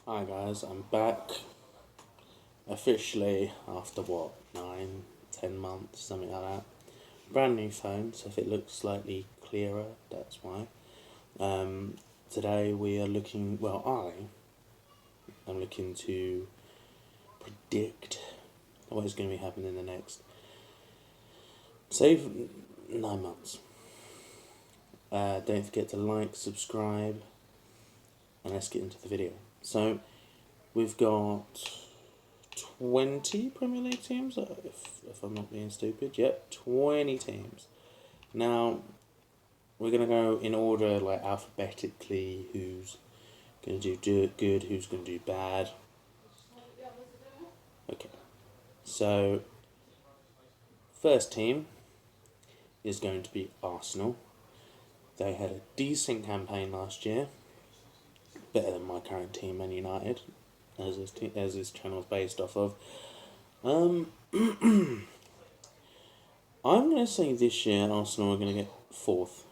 Hi guys, I'm back officially after what, 9, 10 months, something like that. Brand new phone, so if it looks slightly clearer, that's why. Today we are looking, well, I am looking to predict what is going to be happening in the next, say, 9 months. Don't forget to like, subscribe, and let's get into the video. So, we've got 20 Premier League teams, if I'm not being stupid. Yep, 20 teams. Now, we're going to go in order, like alphabetically, who's going to do good, who's going to do bad. Okay, so, first team is going to be Arsenal. They had a decent campaign last year, better than my current team, Man United, as this channel is based off of. I'm going to say this year Arsenal are going to get fourth.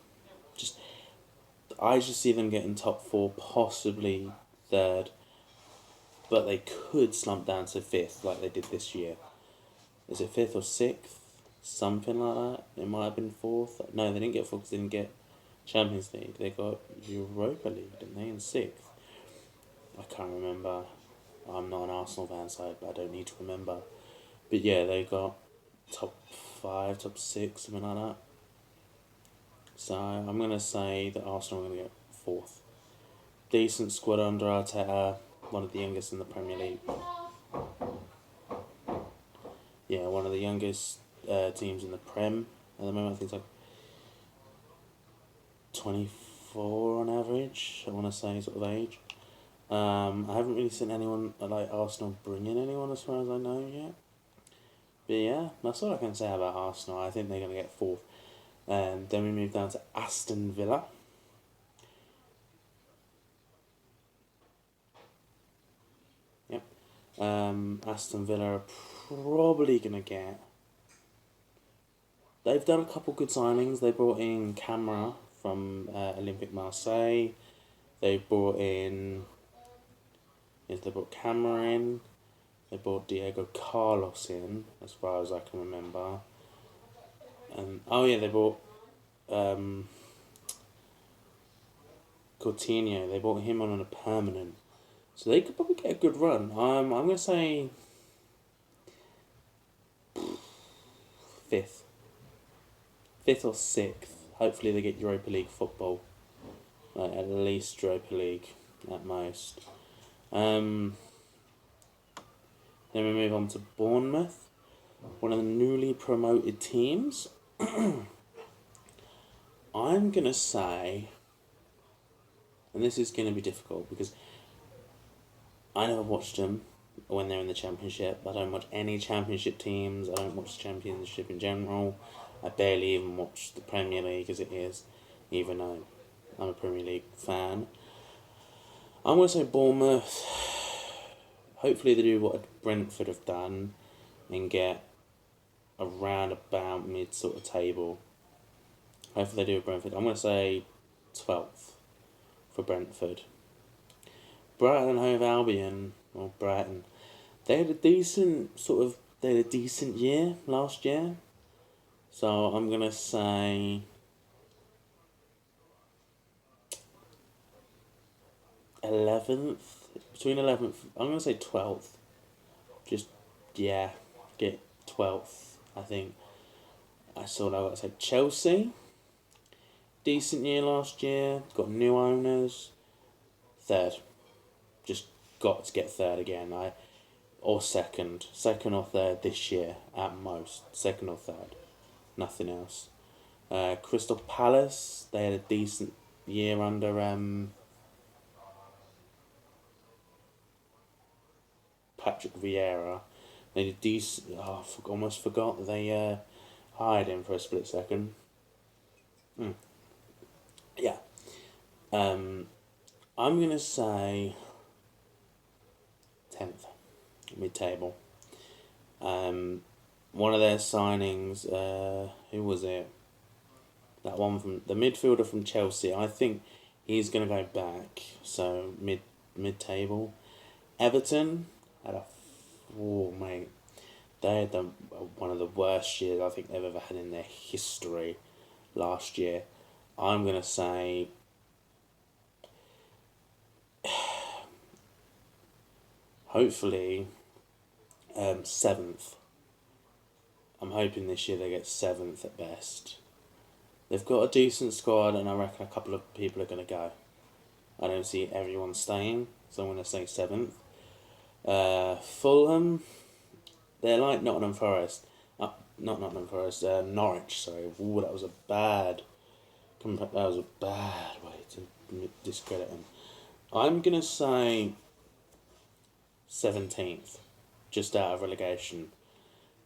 I just see them getting top four, possibly third, but they could slump down to fifth like they did this year. Is it fifth or sixth? Something like that. It might have been fourth. No, they didn't get fourth because they didn't get Champions League. They got Europa League, didn't they, in sixth? I can't remember. I'm not an Arsenal fan, so I don't need to remember. But yeah, they got top 5, top 6, something like that. So I'm going to say that Arsenal are going to get fourth. Decent squad under Arteta, one of the youngest in the Premier League. Yeah, one of the youngest teams in the Prem at the moment. I think it's like 24 on average, I want to say, sort of age. I haven't really seen anyone like Arsenal bring in anyone as far as I know yet. But yeah, that's all I can say about Arsenal. I think they're going to get fourth. Then we move down to Aston Villa. Yep. Aston Villa are probably going to get... They've done a couple good signings. They brought in Camara from Olympique Marseille. They brought in... Yes, they brought Camara in. They brought Diego Carlos in, as far as I can remember. They brought Coutinho. They brought him on a permanent. So they could probably get a good run. I'm going to say fifth. Fifth or sixth. Hopefully they get Europa League football. At least Europa League, at most. Then we move on to Bournemouth, one of the newly promoted teams. I'm going to say, and this is going to be difficult because I never watched them when they're in the Championship. I don't watch any Championship teams. I don't watch the Championship in general. I barely even watch the Premier League as it is, even though I'm a Premier League fan. I'm going to say Bournemouth. Hopefully they do what Brentford have done and get around about mid sort of table. Hopefully they do Brentford. I'm going to say 12th for Brentford. Brighton and Hove Albion, or Brighton, they had a decent year last year. So I'm going to say 11th. Between 11th, I'm going to say 12th. Get 12th, I think. That's all I've got to say. Chelsea, decent year last year, got new owners. Third. Just got to get third again. Or second or third this year at most. Second or third. Nothing else. Crystal Palace, they had a decent year under Patrick Vieira. They did decent. I almost forgot that they hired him for a split second. Yeah. I'm gonna say 10th, mid-table. One of their signings, who was it? That one from the midfielder from Chelsea. I think he's gonna go back. So mid-table. Everton had a... Oh, mate. They had one of the worst years I think they've ever had in their history last year. I'm going to say... hopefully, 7th. I'm hoping this year they get 7th at best. They've got a decent squad, and I reckon a couple of people are going to go. I don't see everyone staying, so I'm going to say 7th. Fulham, they're like Nottingham Forest. Not Nottingham Forest, Norwich, sorry. Ooh, that was a bad way to discredit them. I'm going to say 17th, just out of relegation.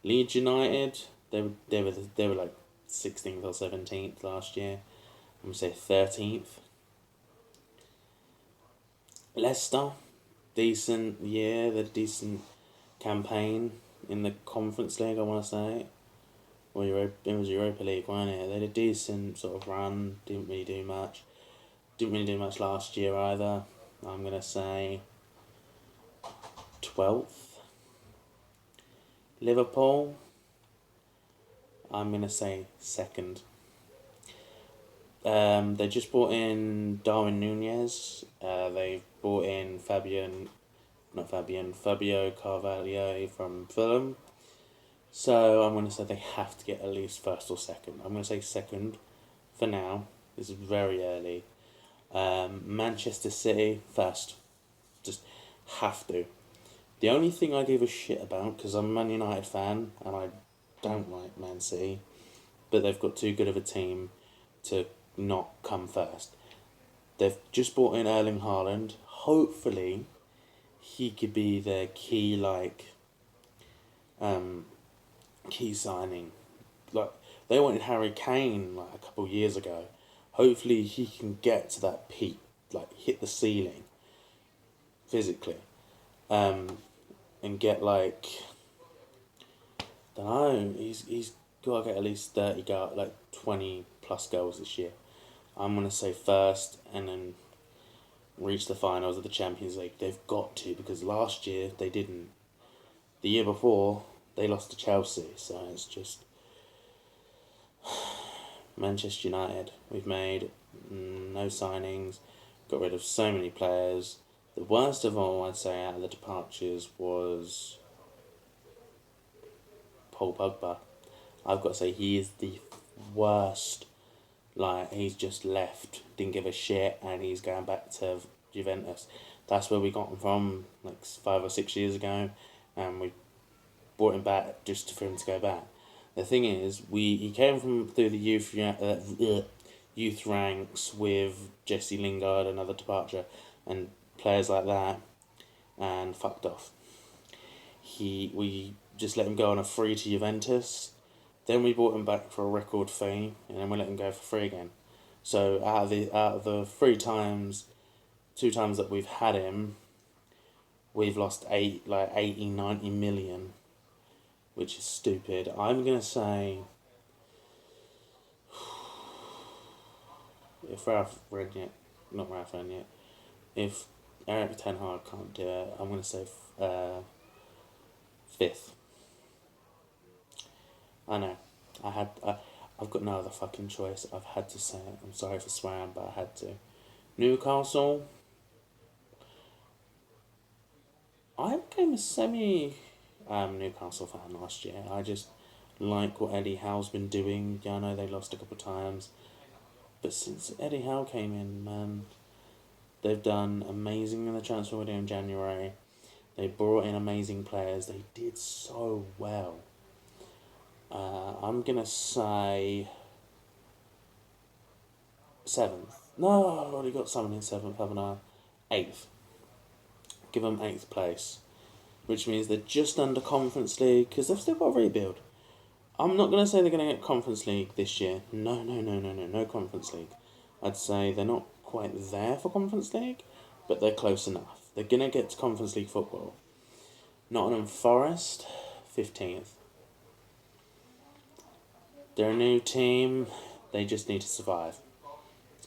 Leeds United, they were like 16th or 17th last year. I'm going to say 13th. Leicester, decent year, the decent campaign in the Conference League, I want to say. Or it was Europa League, wasn't it? They had a decent sort of run, didn't really do much. Didn't really do much last year either. I'm going to say 12th. Liverpool, I'm going to say 2nd. They just brought in Darwin Nunez. They've brought in Fabio Carvalho from Fulham. So I'm going to say they have to get at least 1st or 2nd. I'm going to say 2nd for now. This is very early. Manchester City, 1st. Just have to. The only thing I give a shit about, because I'm a Man United fan and I don't like Man City, but they've got too good of a team to not come 1st. They've just brought in Erling Haaland. Hopefully, he could be their key signing. Like, they wanted Harry Kane like a couple of years ago. Hopefully, he can get to that peak, like hit the ceiling physically, and get like, don't know. He's got to get at least 20 plus goals this year. I'm gonna say 1st, and then reach the finals of the Champions League. They've got to, because last year they didn't. The year before they lost to Chelsea, so it's just Manchester United. We've made no signings, got rid of so many players. The worst of all, I'd say, out of the departures was Paul Pogba. I've got to say, he is the worst. Like, he's just left, didn't give a shit, and he's going back to Juventus. That's where we got him from, like 5 or 6 years ago, and we brought him back just for him to go back. The thing is, he came from through the youth ranks with Jesse Lingard, another departure, and players like that, and fucked off. We just let him go on a free to Juventus. Then we bought him back for a record fee, and then we let him go for free again. So out of the 3 times, 2 times that we've had him, we've lost 80, 90 million, which is stupid. I'm gonna say, if if Eric Ten Hag can't do it, I'm gonna say 5th. I know. I've got no other fucking choice. I've had to say it. I'm sorry for swearing, but I had to. Newcastle. I became a semi Newcastle fan last year. I just like what Eddie Howe's been doing. Yeah, I know they lost a couple of times. But since Eddie Howe came in, man, they've done amazing in the transfer window in January. They brought in amazing players. They did so well. I'm gonna say 7th. No, I've already got someone in 7th, haven't I? 8th. Give them 8th place, which means they're just under Conference League, because they've still got a rebuild. I'm not gonna say they're gonna get Conference League this year. No Conference League. I'd say they're not quite there for Conference League, but they're close enough. They're gonna get to Conference League football. Nottingham Forest, 15th. They're a new team. They just need to survive.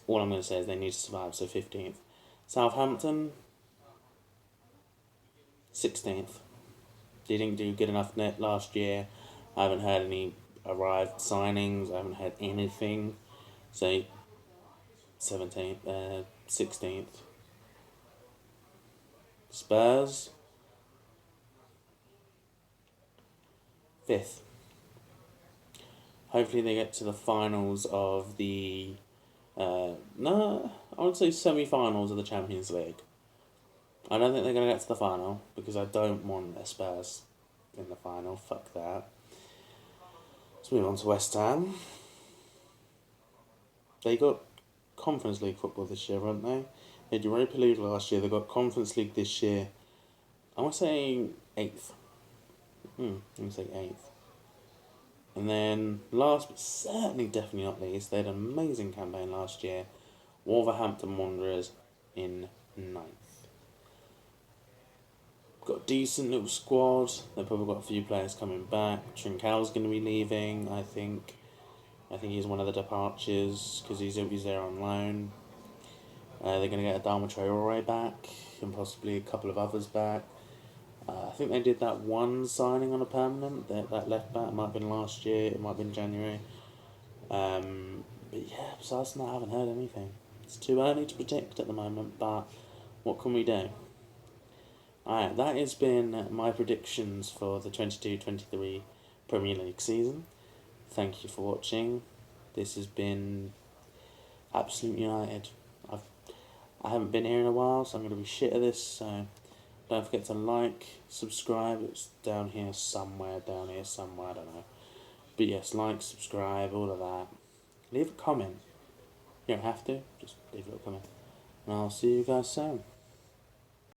All I'm going to say is they need to survive, so 15th. Southampton, 16th. They didn't do good enough net last year. I haven't heard any arrived signings. I haven't heard anything. So 17th, 16th. Spurs 5th. Hopefully they get to the finals of the no, I would say semi-finals of the Champions League. I don't think they're going to get to the final because I don't want a Spurs in the final. Fuck that. Let's move on to West Ham. They got Conference League football this year, haven't they? They had Europa League last year. They got Conference League this year. I want to say 8th. I'm going to say 8th. And then last but certainly definitely not least, they had an amazing campaign last year. Wolverhampton Wanderers in 9th. Got a decent little squad. They've probably got a few players coming back. Trincão's going to be leaving, I think. I think he's one of the departures because he's there on loan. They're going to get Adama Traore back and possibly a couple of others back. I think they did that one signing on a permanent. That left back might have been last year. It might have been January. But yeah, besides that, I haven't heard anything. It's too early to predict at the moment, but what can we do? Alright, that has been my predictions for the 22-23 Premier League season. Thank you for watching. This has been Absolute United. I haven't been here in a while, so I'm going to be shit at this, so don't forget to like, subscribe. It's down here somewhere, I don't know. But yes, like, subscribe, all of that. Leave a comment. You don't have to, just leave a little comment. And I'll see you guys soon.